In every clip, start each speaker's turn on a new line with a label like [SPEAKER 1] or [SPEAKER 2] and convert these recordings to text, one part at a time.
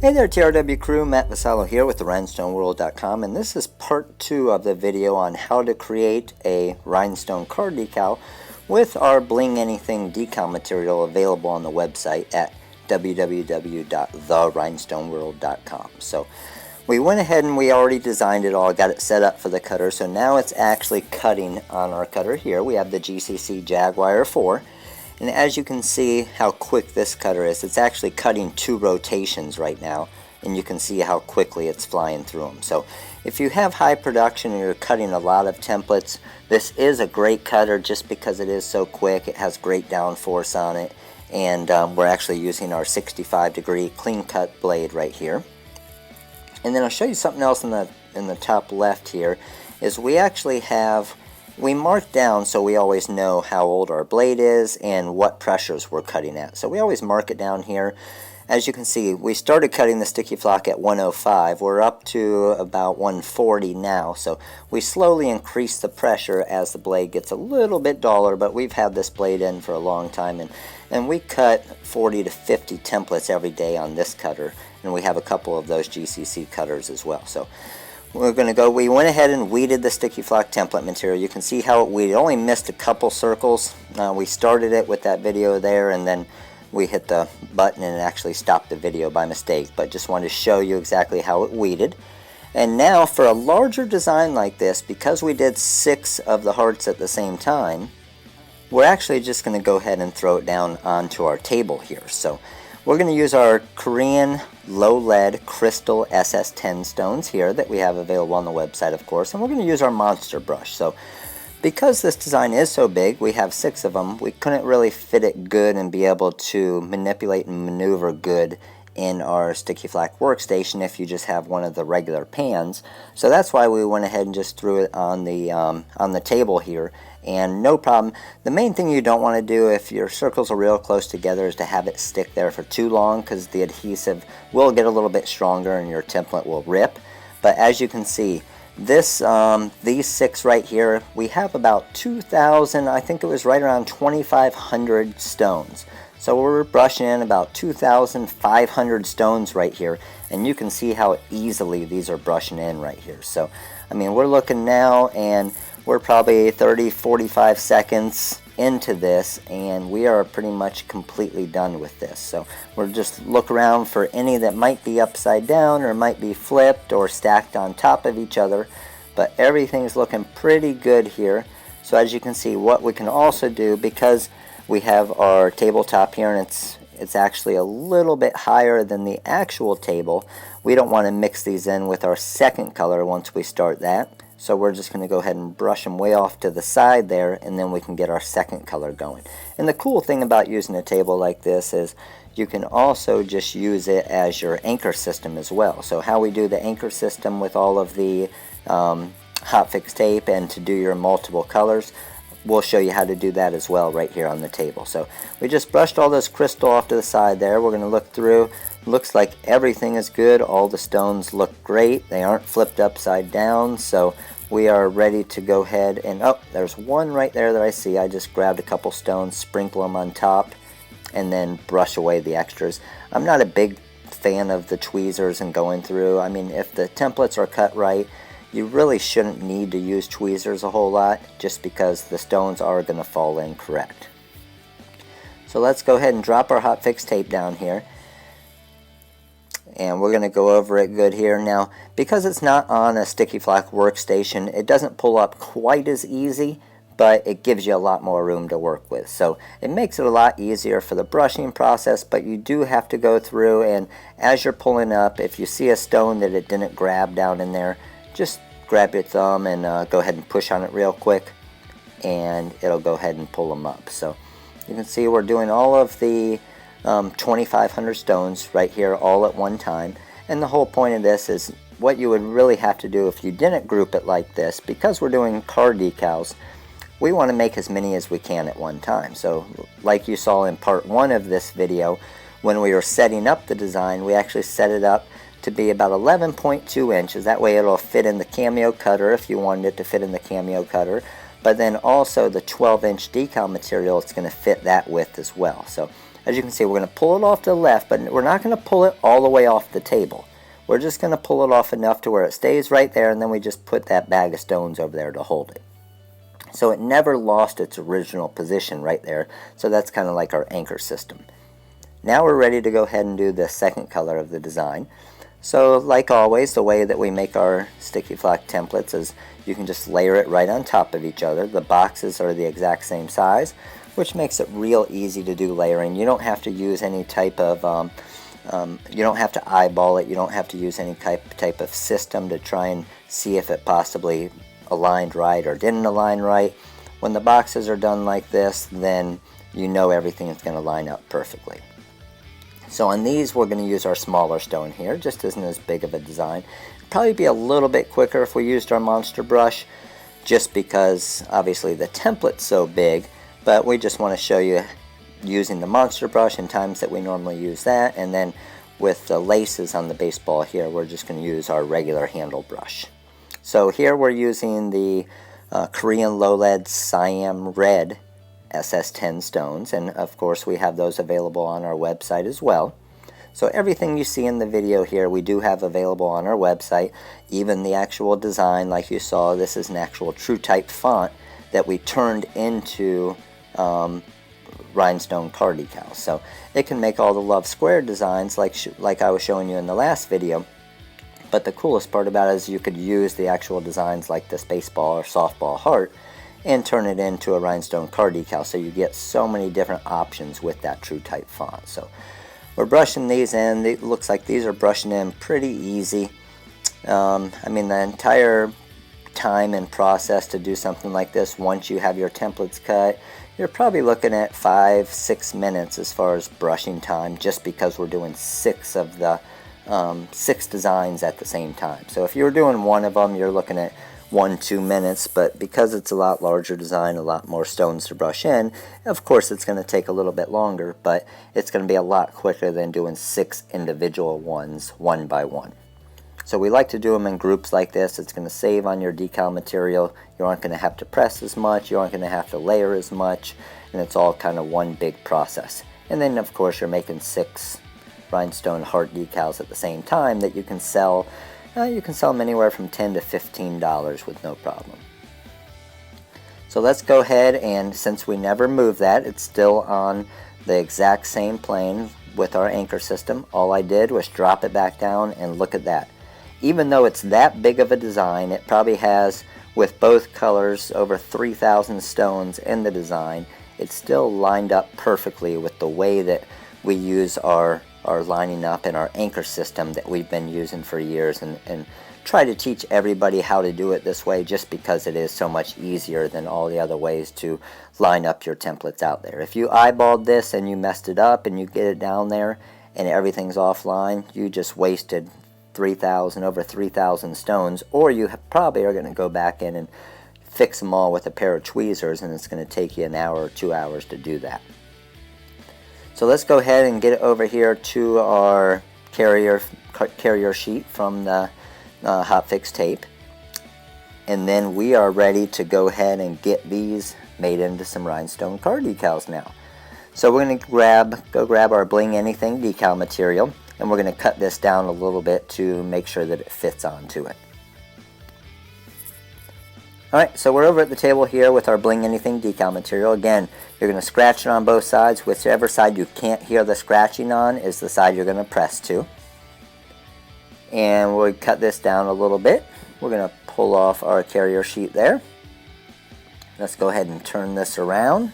[SPEAKER 1] Hey there TRW crew, Matt Vasallo here with the RhinestoneWorld.com, and this is part 2 of the video on how to create a rhinestone car decal with our Bling-N-E-Thing Decal Material available on the website at www.therhinestoneworld.com. So we went ahead and we already designed it all, got it set up for the cutter, so now it's actually cutting on our cutter here. We have the GCC Jaguar 4. And as you can see how quick this cutter is, it's actually cutting 2 rotations right now, and you can see how quickly it's flying through them. So if you have high production and you're cutting a lot of templates, this is a great cutter just because it is so quick. It has great downforce on it, and we're actually using our 65-degree clean cut blade right here. And then I'll show you something else in the top left here, is we actually have marked down so we always know how old our blade is and what pressures we're cutting at. So we always mark it down here. As you can see, we started cutting the sticky flock at 105. We're up to about 140 now. So we slowly increase the pressure as the blade gets a little bit duller, but we've had this blade in for a long time, and we cut 40 to 50 templates every day on this cutter, and we have a couple of those GCC cutters as well. So we went ahead and weeded the sticky flock template material. You can see how it weeded. Only missed a couple circles. We started it with that video there, and then we hit the button and it actually stopped the video by mistake. But just wanted to show you exactly how it weeded. And now for a larger design like this, because we did 6 of the hearts at the same time, we're actually just going to go ahead and throw it down onto our table here. So we're going to use our Korean low lead crystal SS10 stones here that we have available on the website, of course, and we're going to use our monster brush. So because this design is so big, we have 6 of them, we couldn't really fit it good and be able to manipulate and maneuver good in our sticky flock workstation if you just have one of the regular pans. So that's why we went ahead and just threw it on the table here, and no problem. The main thing you don't want to do if your circles are real close together is to have it stick there for too long, because the adhesive will get a little bit stronger and your template will rip. But as you can see, these 6 right here, we have about 2,000, I think it was right around 2,500 stones. So we're brushing in about 2,500 stones right here, and you can see how easily these are brushing in right here. So I mean, we're looking now and we're probably 30-45 seconds into this, and we are pretty much completely done with this. So we'll just look around for any that might be upside down or might be flipped or stacked on top of each other, but everything's looking pretty good here. So as you can see, what we can also do, because we have our tabletop here and it's actually a little bit higher than the actual table, we don't want to mix these in with our second color once we start that. So we're just going to go ahead and brush them way off to the side there, and then we can get our second color going. And the cool thing about using a table like this is you can also just use it as your anchor system as well. So how we do the anchor system with all of the hot fix tape and to do your multiple colors, we'll show you how to do that as well right here on the table. So we just brushed all this crystal off to the side there. We're going to look through. Looks like everything is good. All the stones look great. They aren't flipped upside down, so we are ready to go ahead and, oh, there's one right there that I see. I just grabbed a couple stones, sprinkle them on top, and then brush away the extras. I'm not a big fan of the tweezers and going through. I mean, if the templates are cut right, you really shouldn't need to use tweezers a whole lot, just because the stones are going to fall in correct. So let's go ahead and drop our hot fix tape down here, and we're going to go over it good here. Now, because it's not on a sticky flock workstation, it doesn't pull up quite as easy, but it gives you a lot more room to work with. So it makes it a lot easier for the brushing process, but you do have to go through, and as you're pulling up, if you see a stone that it didn't grab down in there, just grab your thumb and go ahead and push on it real quick, and it'll go ahead and pull them up. So you can see we're doing all of the 2,500 stones right here all at one time, and the whole point of this is what you would really have to do if you didn't group it like this. Because we're doing car decals, we want to make as many as we can at one time. So like you saw in part 1 of this video, when we were setting up the design, we actually set it up to be about 11.2 inches. That way it'll fit in the cameo cutter if you wanted it to fit in the cameo cutter, but then also the 12-inch decal material, it's going to fit that width as well. So as you can see, we're going to pull it off to the left, but we're not going to pull it all the way off the table. We're just going to pull it off enough to where it stays right there, and then we just put that bag of stones over there to hold it. So it never lost its original position right there, so that's kind of like our anchor system. Now we're ready to go ahead and do the second color of the design. So like always, the way that we make our sticky flock templates is you can just layer it right on top of each other. The boxes are the exact same size, which makes it real easy to do layering. You don't have to use any type of, you don't have to eyeball it. You don't have to use any type of system to try and see if it possibly aligned right or didn't align right. When the boxes are done like this, then you know everything is going to line up perfectly. So on these, we're going to use our smaller stone here. Just isn't as big of a design. It'd probably be a little bit quicker if we used our monster brush, just because obviously the template's so big, but we just want to show you using the monster brush in times that we normally use that, and then with the laces on the baseball here, we're just going to use our regular handle brush. So here we're using the Korean low lead Siam red SS10 stones, and of course we have those available on our website as well. So everything you see in the video here we do have available on our website, even the actual design. Like you saw, this is an actual true type font that we turned into Rhinestone Car Decal. So it can make all the love square designs like I was showing you in the last video. But the coolest part about it is you could use the actual designs like this baseball or softball heart and turn it into a Rhinestone Car Decal, so you get so many different options with that true type font. So we're brushing these in. It looks like these are brushing in pretty easy. I mean, the entire time and process to do something like this, once you have your templates cut, you're probably looking at 5-6 minutes as far as brushing time, just because we're doing 6 of the 6 designs at the same time. So if you're doing one of them, you're looking at 1-2 minutes, but because it's a lot larger design, a lot more stones to brush in, of course it's going to take a little bit longer, but it's going to be a lot quicker than doing 6 individual ones one by one. So we like to do them in groups like this. It's going to save on your decal material. You aren't going to have to press as much, you aren't going to have to layer as much, and it's all kind of one big process. And then of course you're making 6 rhinestone heart decals at the same time that you can sell. You can sell them anywhere from $10 to $15 with no problem. So let's go ahead, and since we never move that, it's still on the exact same plane with our anchor system. All I did was drop it back down, and look at that. Even though it's that big of a design, it probably has, with both colors, over 3,000 stones in the design. It's still lined up perfectly with the way that we use our lining up in our anchor system that we've been using for years, and try to teach everybody how to do it this way, just because it is so much easier than all the other ways to line up your templates out there. If you eyeballed this and you messed it up and you get it down there and everything's offline, you just wasted over 3,000 stones, or you probably are going to go back in and fix them all with a pair of tweezers, and it's going to take you an hour or 2 hours to do that. So let's go ahead and get it over here to our carrier sheet from the hotfix tape, and then we are ready to go ahead and get these made into some rhinestone car decals now. So we're going to go grab our Bling-N-E-Thing Decal Material, and we're going to cut this down a little bit to make sure that it fits onto it. Alright, so we're over at the table here with our Bling-N-E-Thing Decal Material. Again, you're going to scratch it on both sides. Whichever side you can't hear the scratching on is the side you're going to press to. And we'll cut this down a little bit. We're going to pull off our carrier sheet there. Let's go ahead and turn this around.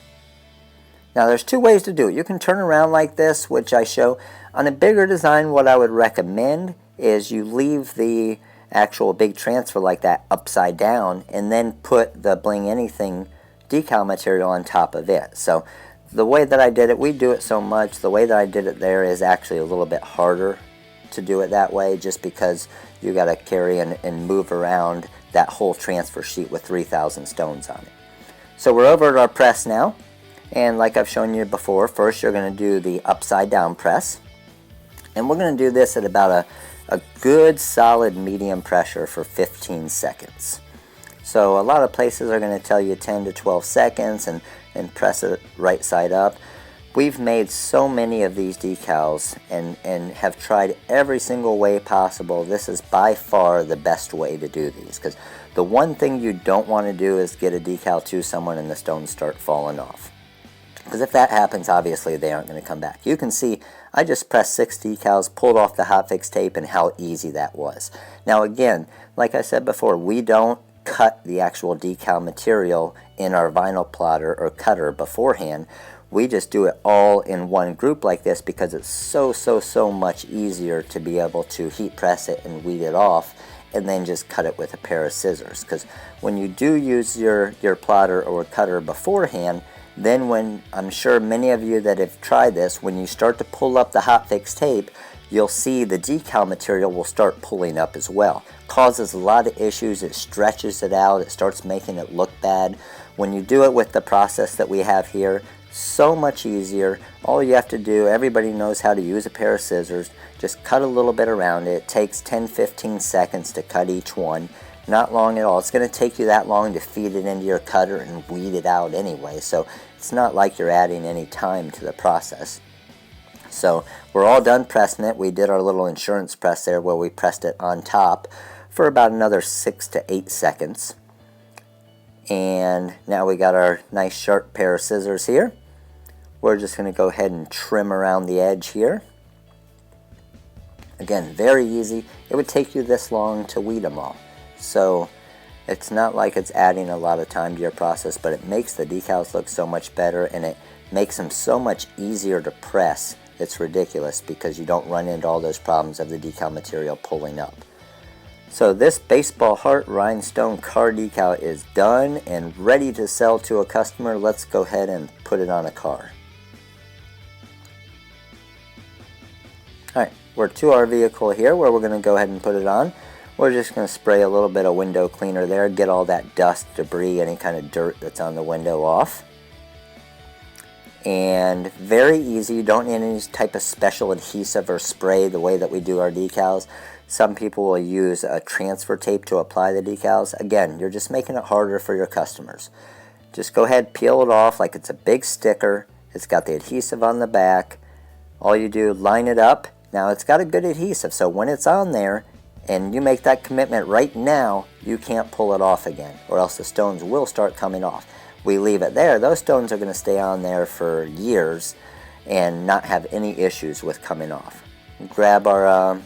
[SPEAKER 1] Now there's 2 ways to do it. You can turn around like this, which I show. On a bigger design, what I would recommend is you leave the actual big transfer like that upside down, and then put the Bling-N-E-Thing decal material on top of it. So the way that I did it, we do it so much, the way that I did it there is actually a little bit harder to do it that way, just because you got to carry and move around that whole transfer sheet with 3,000 stones on it. So we're over at our press now, and like I've shown you before, first you're going to do the upside down press, and we're going to do this at about a good solid medium pressure for 15 seconds. So a lot of places are going to tell you 10 to 12 seconds and press it right side up. We've made so many of these decals and have tried every single way possible. This is by far the best way to do these, because the one thing you don't want to do is get a decal to someone and the stones start falling off. Because if that happens, obviously they aren't going to come back. You can see I just pressed 6 decals, pulled off the hotfix tape, and how easy that was. Now again, like I said before, we don't cut the actual decal material in our vinyl plotter or cutter beforehand. We just do it all in one group like this because it's so much easier to be able to heat press it and weed it off and then just cut it with a pair of scissors. Because when you do use your plotter or cutter beforehand, then when, I'm sure many of you that have tried this, when you start to pull up the hotfix tape, you'll see the decal material will start pulling up as well. Causes a lot of issues, it stretches it out, it starts making it look bad. When you do it with the process that we have here, so much easier. All you have to do, everybody knows how to use a pair of scissors, just cut a little bit around it. It takes 10-15 seconds to cut each one. Not long at all. It's going to take you that long to feed it into your cutter and weed it out anyway, so it's not like you're adding any time to the process. So we're all done pressing it. We did our little insurance press there where we pressed it on top for about another 6 to 8 seconds. And now we got our nice sharp pair of scissors here. We're just going to go ahead and trim around the edge here. Again, very easy. It would take you this long to weed them all. So it's not like it's adding a lot of time to your process, but it makes the decals look so much better and it makes them so much easier to press. It's ridiculous because you don't run into all those problems of the decal material pulling up. So this baseball heart rhinestone car decal is done and ready to sell to a customer. Let's go ahead and put it on a car. Alright, we're to our vehicle here where we're going to go ahead and put it on. We're just going to spray a little bit of window cleaner there, get all that dust, debris, any kind of dirt that's on the window off. And very easy, you don't need any type of special adhesive or spray the way that we do our decals. Some people will use a transfer tape to apply the decals. Again, you're just making it harder for your customers. Just go ahead, peel it off like it's a big sticker. It's got the adhesive on the back. All you do, line it up. Now it's got a good adhesive, so when it's on there and you make that commitment right now, you can't pull it off again, or else the stones will start coming off. We leave it there, those stones are going to stay on there for years and not have any issues with coming off. Grab our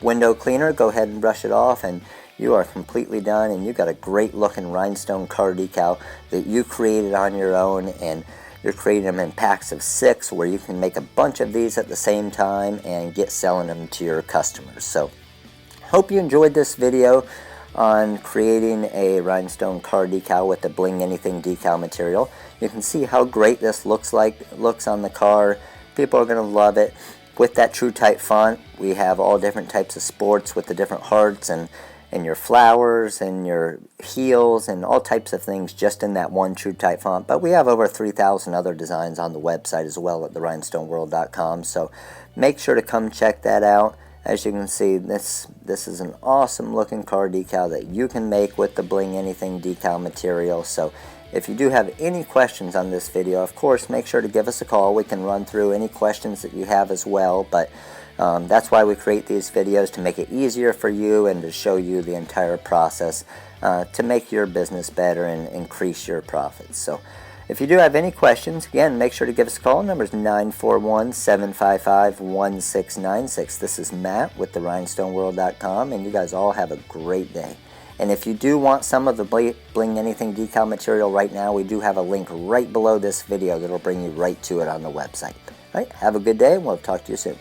[SPEAKER 1] window cleaner, go ahead and brush it off, and you are completely done, and you got a great looking rhinestone car decal that you created on your own, and you're creating them in packs of 6 where you can make a bunch of these at the same time and get selling them to your customers. So hope you enjoyed this video on creating a rhinestone car decal with the Bling-N-E-Thing Decal Material. You can see how great this looks on the car. People are going to love it. With that True Type font, we have all different types of sports with the different hearts and your flowers and your heels and all types of things just in that one True Type font. But we have over 3,000 other designs on the website as well at therhinestoneworld.com. So make sure to come check that out. As you can see, this is an awesome looking car decal that you can make with the Bling-N-E-Thing Decal Material. So if you do have any questions on this video, of course, make sure to give us a call. We can run through any questions that you have as well. But that's why we create these videos, to make it easier for you and to show you the entire process to make your business better and increase your profits. So if you do have any questions, again, make sure to give us a call. Number is 941-755-1696. This is Matt with therhinestoneworld.com, and you guys all have a great day. And if you do want some of the Bling-N-E-Thing Decal Material right now, we do have a link right below this video that will bring you right to it on the website. All right, have a good day, and we'll talk to you soon.